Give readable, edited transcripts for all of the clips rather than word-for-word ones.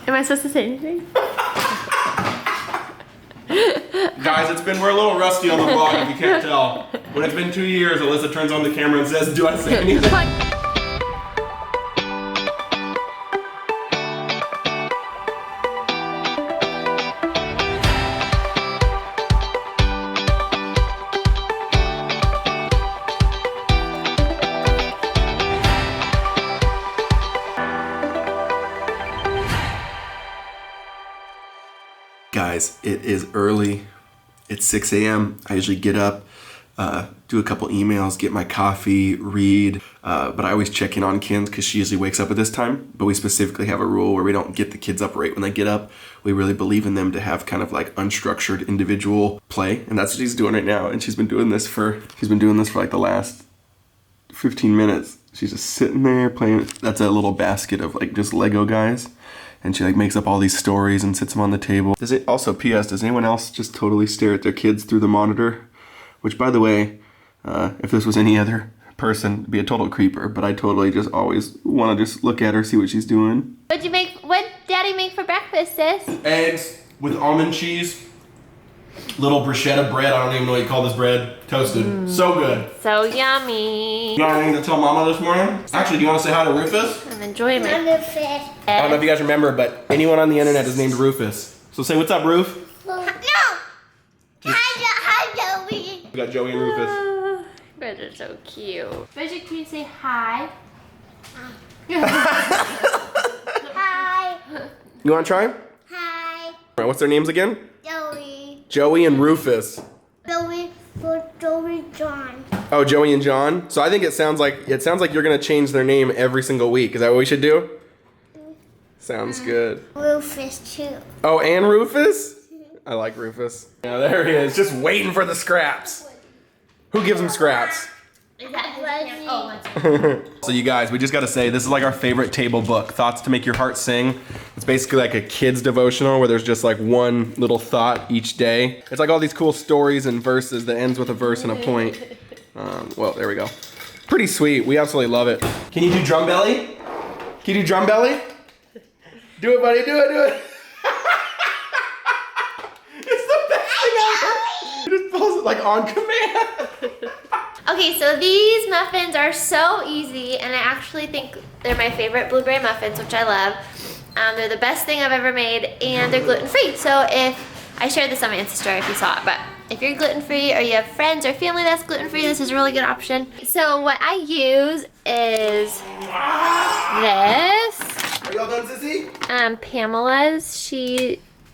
Am I supposed to say anything? Guys, we're a little rusty on the vlog if you can't tell. When it's been 2 years, Alyssa turns on the camera and says, do I say anything? Guys, it is early. It's 6 a.m. I usually get up, do a couple emails, get my coffee, read, but I always check in on Ken's because she usually wakes up at this time. But we specifically have a rule where we don't get the kids up right when they get up. We really believe in them to have kind of like unstructured individual play, and that's what she's doing right now. And she's been doing this for like the last 15 minutes. She's just sitting there playing. That's a little basket of like just Lego guys. And she like makes up all these stories and sits them on the table. Also, P.S. Does anyone else just totally stare at their kids through the monitor? Which, by the way, if this was any other person, it'd be a total creeper. But I totally just always want to just look at her, see what she's doing. What'd Daddy make for breakfast, sis? Eggs with almond cheese, little bruschetta bread. I don't even know what you call this bread. Toasted. So good. So yummy. You got anything to tell Mama this morning? Actually, do you want to say hi to Rufus? I'm enjoying it. I don't know if you guys remember, but anyone on the internet is named Rufus. So say what's up, Roof. No! Hi, Joey. We got Joey and Rufus. You guys are so cute. Bridget, can you say hi? Hi. You want to try? Hi. All right, what's their names again? Joey. Joey and Rufus. Joey for Joey John. Oh, Joey and John. So I think it sounds like you're gonna change their name every single week. Is that what we should do? Sounds good. Rufus too. Oh, and Rufus? I like Rufus. Yeah, there he is, just waiting for the scraps. Who gives him scraps? Is that his Oh, So you guys, we just gotta say, this is like our favorite table book, Thoughts to Make Your Heart Sing. It's basically like a kid's devotional where there's just like one little thought each day. It's like all these cool stories and verses that ends with a verse and a point. Well, there we go. Pretty sweet, we absolutely love it. Can you do drum belly? Can you do drum belly? Do it, buddy, do it. It's the best thing ever. He just pulls it like on command. Okay, so these muffins are so easy, and I actually think they're my favorite blueberry muffins, which I love. They're the best thing I've ever made, and they're gluten-free. So if I shared this on my Insta story if you saw it, but if you're gluten-free or you have friends or family that's gluten-free, this is a really good option. So what I use is this. Are y'all done, Sissy? Pamela's.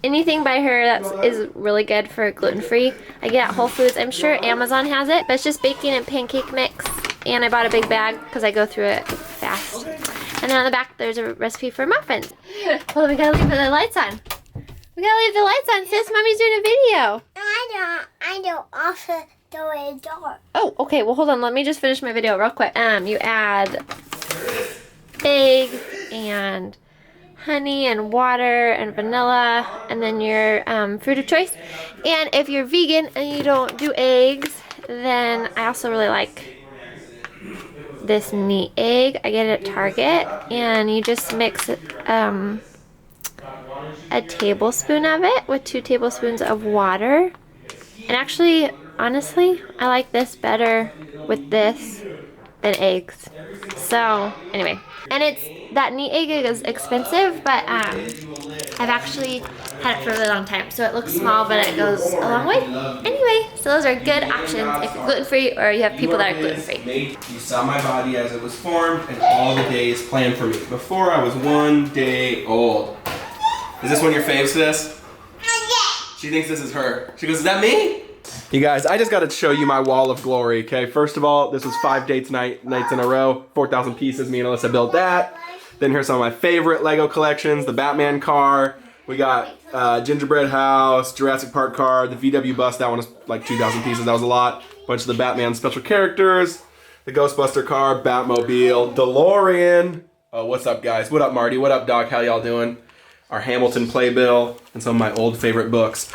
Anything by her that is really good for gluten-free. I get at Whole Foods. I'm sure Amazon has it, but it's just baking and pancake mix. And I bought a big bag because I go through it fast. And then on the back, there's a recipe for muffins. Well, we gotta leave the lights on. We gotta leave the lights on, sis. Mommy's doing a video. I don't offer the door. Oh, okay. Well, hold on. Let me just finish my video real quick. You add eggs and honey and water and vanilla, and then your fruit of choice. And if you're vegan and you don't do eggs, then I also really like this neat egg. I get it at Target, and you just mix a tablespoon of it with 2 tablespoons of water. And actually, honestly, I like this better with this than eggs. So anyway, and that neat egg is expensive, but I've actually had it for a really long time, so it looks small, but it goes a long way. Anyway, so those are good options if you're gluten-free or you have people that are gluten-free. You saw my body as it was formed and all the days planned for me before I was 1 day old. Is this one of your faves, sis? She thinks this is her. She goes, is that me? You guys, I just got to show you my wall of glory, okay? First of all, this was 5 nights in a row, 4,000 pieces. Me and Alyssa built that. Then here's some of my favorite Lego collections, the Batman car. We got Gingerbread House, Jurassic Park car, the VW bus. That one is like 2,000 pieces. That was a lot. Bunch of the Batman special characters, the Ghostbuster car, Batmobile, DeLorean. Oh, what's up, guys? What up, Marty? What up, Doc? How y'all doing? Our Hamilton playbill, and some of my old favorite books.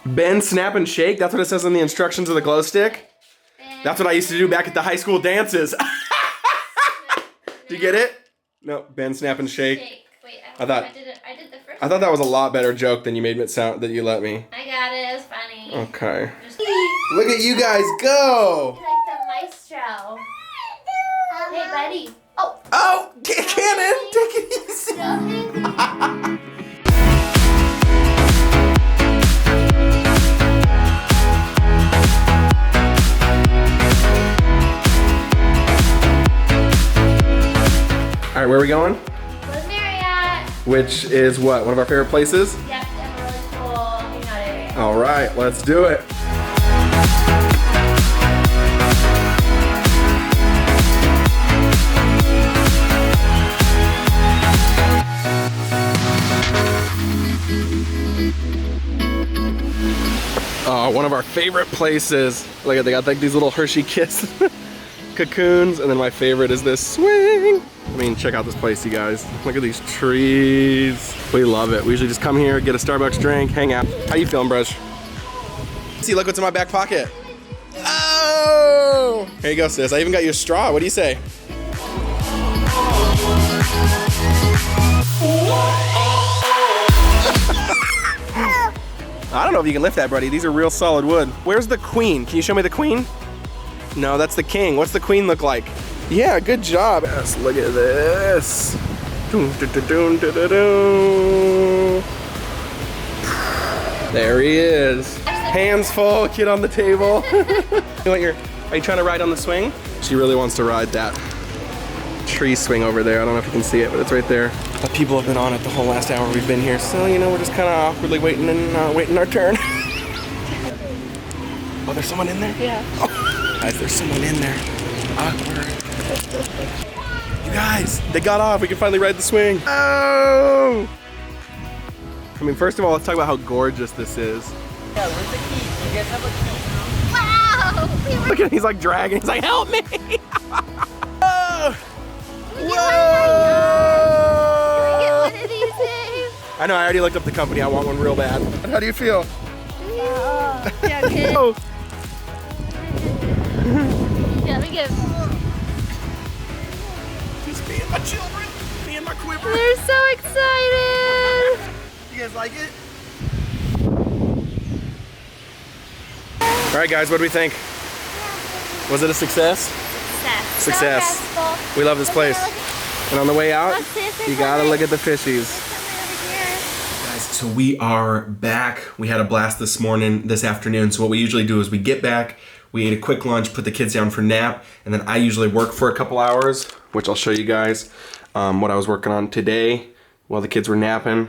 Bend, snap, and shake. That's what it says in the instructions of the glow stick. That's what I used to do back at the high school dances. Do you get it? No, bend, snap, and shake. Wait, I thought- I did the first I thought that was a lot better joke than you made it sound that you let me. I got it. It was funny. Okay. Just Look at you guys go! like the maestro. Hey, buddy. Oh. Oh, Cannon, take it easy. All right, where are we going? Where's Marriott? Which is what? One of our favorite places? Yep, they have a really cool hangout area. All right, let's do it. Oh, one of our favorite places. Look at, they got like these little Hershey Kiss cocoons, and then my favorite is this swing. I mean, check out this place, you guys. Look at these trees. We love it. We usually just come here, get a Starbucks drink, hang out. How you feeling, brush? See, look what's in my back pocket. Oh! Here you go, sis. I even got you a straw. What do you say? I don't know if you can lift that, buddy. These are real solid wood. Where's the queen? Can you show me the queen? No, that's the king. What's the queen look like? Yeah, good job. Yes, look at this. There he is. Hands full, kid on the table. Are you trying to ride on the swing? She really wants to ride that tree swing over there. I don't know if you can see it, but it's right there. But people have been on it the whole last hour we've been here, so you know, we're just kind of awkwardly waiting and waiting our turn. Oh, there's someone in there? Yeah. Oh. Guys, there's someone in there. Awkward. You guys, they got off. We can finally ride the swing. Oh! I mean, first of all, let's talk about how gorgeous this is. Yeah, where's the key? You guys have a key? Wow! Look at him, he's like dragging. He's like, help me! Oh! Whoa! Get one of these things. I know, I already looked up the company. I want one real bad. How do you feel? Yeah, good. Oh! Yeah, let me get. Just me and my children. Me and my quiver. They're so excited. You guys like it? All right, guys, what do we think? Was it a success? Success. So restful. We love this place. And on the way out, Let's see if there's you gotta one. look at the fishies. Guys, so we are back. We had a blast this afternoon. So what we usually do is we get back, we ate a quick lunch, put the kids down for nap, and then I usually work for a couple hours, which I'll show you guys what I was working on today while the kids were napping.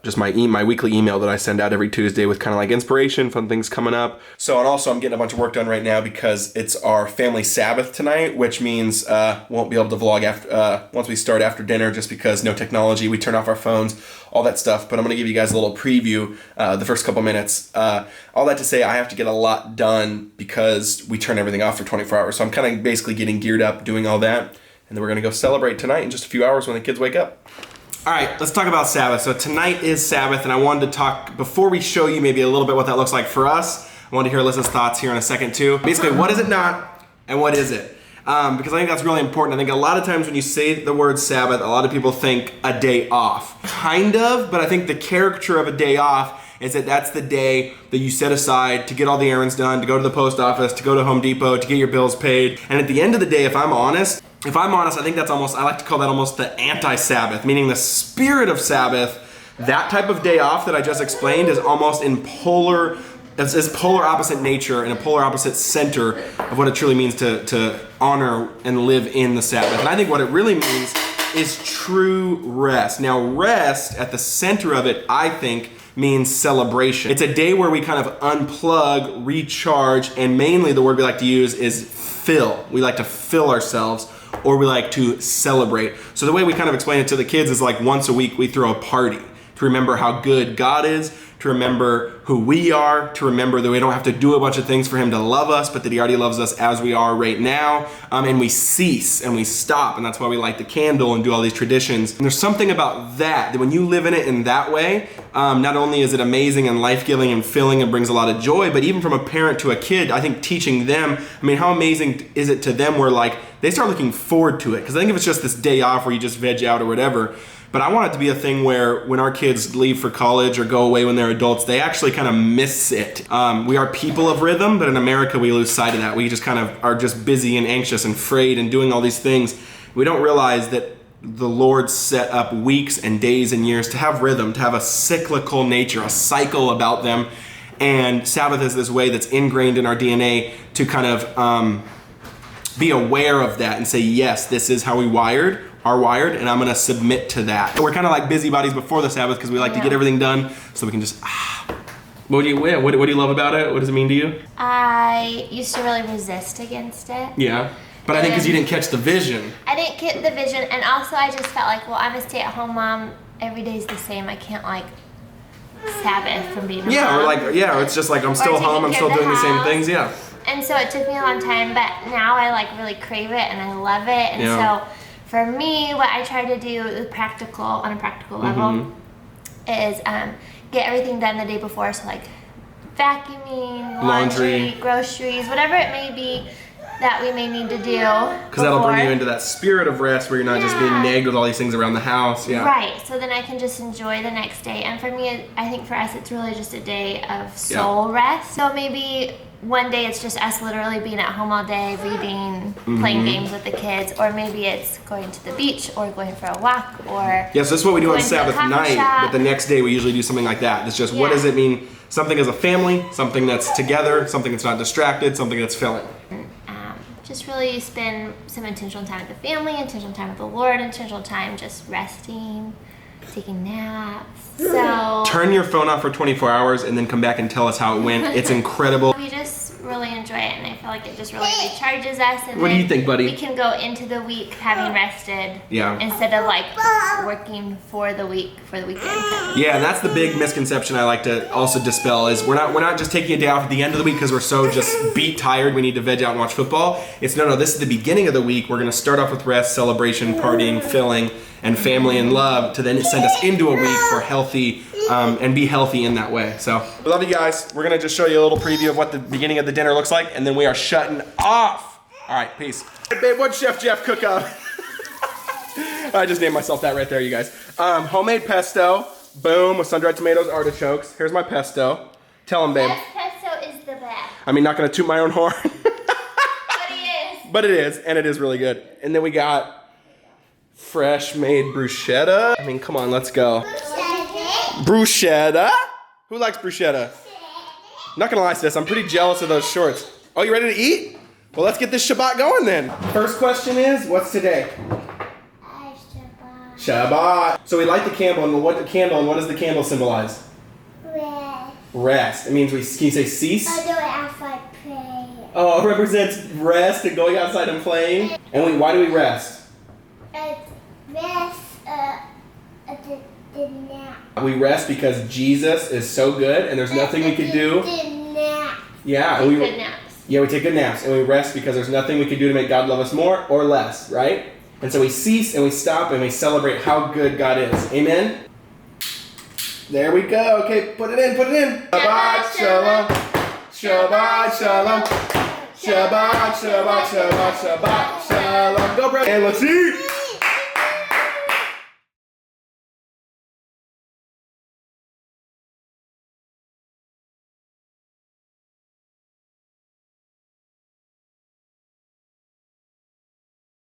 Just my weekly email that I send out every Tuesday with kind of like inspiration, fun things coming up. So, and also I'm getting a bunch of work done right now because it's our family Sabbath tonight, which means won't be able to vlog after once we start after dinner, just because no technology, we turn off our phones, all that stuff. But I'm gonna give you guys a little preview the first couple minutes. All that to say, I have to get a lot done because we turn everything off for 24 hours. So I'm kind of basically getting geared up, doing all that, and then we're gonna go celebrate tonight in just a few hours when the kids wake up. All right, let's talk about Sabbath. So tonight is Sabbath, and I wanted to talk, before we show you maybe a little bit what that looks like for us, I wanted to hear Alyssa's thoughts here in a second too. Basically, what is it not, and what is it? Because I think that's really important. I think a lot of times when you say the word Sabbath, a lot of people think a day off. Kind of, but I think the caricature of a day off is that that's the day that you set aside to get all the errands done, to go to the post office, to go to Home Depot, to get your bills paid. And at the end of the day, if I'm honest, I think that's almost, I like to call that almost the anti-Sabbath, meaning the spirit of Sabbath. That type of day off that I just explained is almost in polar opposite nature and a polar opposite center of what it truly means to honor and live in the Sabbath. And I think what it really means is true rest. Now, rest at the center of it, I think, means celebration. It's a day where we kind of unplug, recharge, and mainly the word we like to use is fill. We like to fill ourselves, or we like to celebrate. So the way we kind of explain it to the kids is like once a week we throw a party to remember how good God is, to remember who we are, to remember that we don't have to do a bunch of things for him to love us, but that he already loves us as we are right now. And we cease and we stop, and that's why we light the candle and do all these traditions. And there's something about that when you live in it in that way, not only is it amazing and life-giving and filling and brings a lot of joy, but even from a parent to a kid, I think teaching them, I mean, how amazing is it to them where like they start looking forward to it? Because I think if it's just this day off where you just veg out or whatever, But I want it to be a thing where when our kids leave for college or go away when they're adults, they actually kind of miss it. We are people of rhythm, but in America we lose sight of that. We just kind of are just busy and anxious and afraid and doing all these things. We don't realize that the Lord set up weeks and days and years to have rhythm, to have a cyclical nature, a cycle about them. And Sabbath is this way that's ingrained in our DNA to kind of be aware of that and say, yes, this is how we are wired, and I'm gonna submit to that. We're kind of like busybodies before the Sabbath because we like to get everything done so we can just, What do you love about it? What does it mean to you? I used to really resist against it. Yeah. But I think because you didn't catch the vision. I didn't get the vision, and also I just felt like, well, I'm a stay-at-home mom. Every day's the same. I can't like Sabbath from being a mom. Or it's just like I'm still taking home. I'm care still of the doing the same house. things. Yeah. And so it took me a long time, but now I like really crave it and I love it. And so for me, what I try to do on a practical level is get everything done the day before. So like vacuuming, laundry, groceries, whatever it may be that we may need to do. Because that'll bring you into that spirit of rest where you're not just being nagged with all these things around the house. Yeah. Right. So then I can just enjoy the next day. And for me, I think for us, it's really just a day of soul rest. So maybe one day it's just us literally being at home all day, reading, playing games with the kids, or maybe it's going to the beach or going for a walk or so this is what we do on going to a Sabbath coffee night, shop. but the next day we usually do something like that. It's just what does it mean? Something as a family, something that's together, something that's not distracted, something that's filling. Just really spend some intentional time with the family, intentional time with the Lord, intentional time just resting, taking naps. So Turn your phone off for 24 hours and then come back and tell us how it went. It's incredible. we just really enjoy it, and I feel like it just really recharges us. And What do then you think, buddy? We can go into the week having rested, Yeah. instead of like working for the weekend. Yeah, and that's the big misconception I like to also dispel is we're not just taking a day off at the end of the week because we're so just beat tired we need to veg out and watch football. It's no, this is the beginning of the week. We're gonna start off with rest, celebration, partying, filling, and family and love to then send us into a week for healthy and be healthy in that way. So we love you guys. We're gonna just show you a little preview of what the beginning of the dinner looks like, and then we are shutting off. All right, peace. Hey babe, what'd Chef Jeff cook up? I just named myself that right there, you guys. Homemade pesto, boom, with sun-dried tomatoes, artichokes. Here's my pesto. Tell him, babe. Yes, pesto is the best. I mean, not gonna toot my own horn. But it is. But it is, and it is really good. And then we got fresh made bruschetta. I mean, come on, let's go. Bruschetta? Who likes bruschetta? I'm not gonna lie, sis, I'm pretty jealous of those shorts. Oh, you ready to eat? Well, let's get this Shabbat going then. First question is, what's today? Shabbat. So we light the candle, and what does the candle symbolize? Rest. Rest. It means can you say cease? I do it after I pray. Oh, it represents rest and going outside and playing. And why do we rest? Rest, the nap. We rest because Jesus is so good and there's nothing we could do. The nap. Yeah, Take good naps. Yeah, we take good naps and we rest because there's nothing we could do to make God love us more or less, right? And so we cease and we stop and we celebrate how good God is. Amen? There we go. Okay, put it in. Shabbat shalom. Shabbat shalom. Shabbat, Shabbat, Shabbat, Shabbat, shalom. Go, bro. And let's eat.